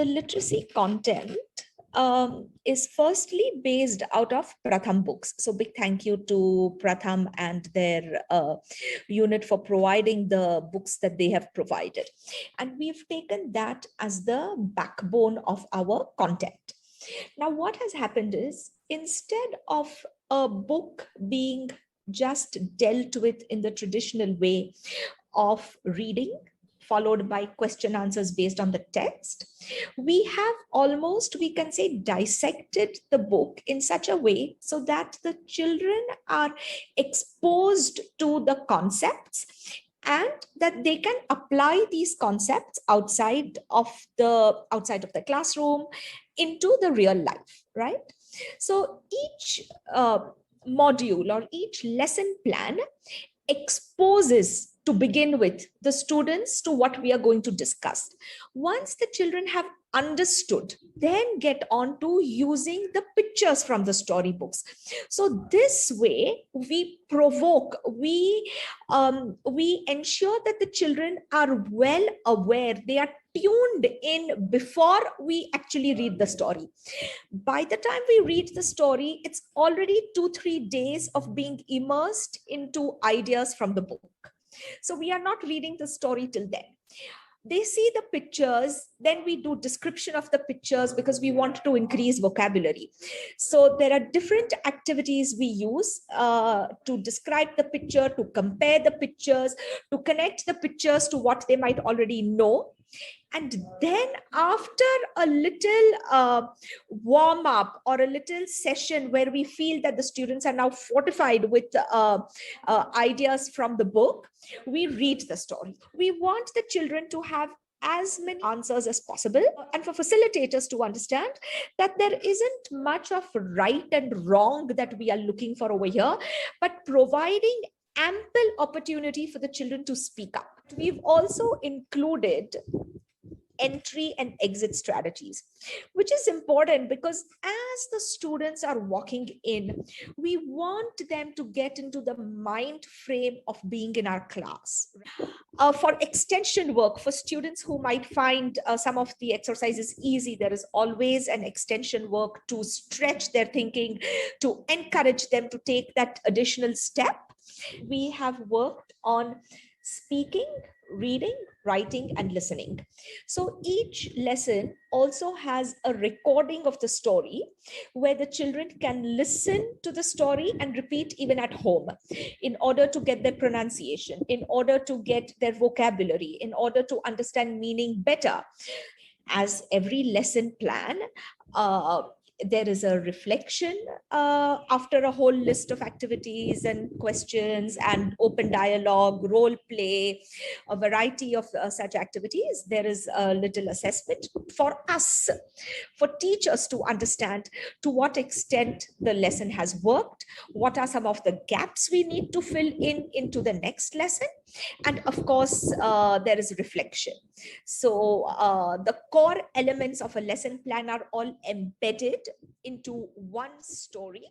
the literacy content is firstly based out of Pratham Books. So big thank you to Pratham and their unit for providing the books that they have provided. And we've taken that as the backbone of our content. Now, what has happened is, instead of a book being just dealt with in the traditional way of reading, followed by question answers based on the text, we have almost, we can say, dissected the book in such a way so that the children are exposed to the concepts and that they can apply these concepts outside of the classroom into the real life, right? So each module or each lesson plan exposes, to begin with, the students to what we are going to discuss. Once the children have understood, then get on to using the pictures from the storybooks. So this way we provoke, we ensure that the children are well aware, they are tuned in before we actually read the story. By the time we read the story, it's already 2-3 days of being immersed into ideas from the book. So we are not reading the story till then. They see the pictures, then we do description of the pictures because we want to increase vocabulary. So there are different activities we use to describe the picture, to compare the pictures, to connect the pictures to what they might already know. And then after a little warm up or a little session where we feel that the students are now fortified with ideas from the book, we read the story. We want the children to have as many answers as possible, and for facilitators to understand that there isn't much of right and wrong that we are looking for over here, but providing ample opportunity for the children to speak up. We've also included entry and exit strategies, which is important because as the students are walking in, we want them to get into the mind frame of being in our class. For extension work, for students who might find some of the exercises easy, there is always an extension work to stretch their thinking, to encourage them to take that additional step. We have worked on speaking, reading, writing, and listening. So each lesson also has a recording of the story where the children can listen to the story and repeat even at home in order to get their pronunciation, in order to get their vocabulary, in order to understand meaning better. As every lesson plan, there is a reflection after a whole list of activities and questions and open dialogue, role play, a variety of such activities. There is a little assessment for us, for teachers to understand to what extent the lesson has worked, what are some of the gaps we need to fill in into the next lesson. And of course, there is reflection. So the core elements of a lesson plan are all embedded into one story.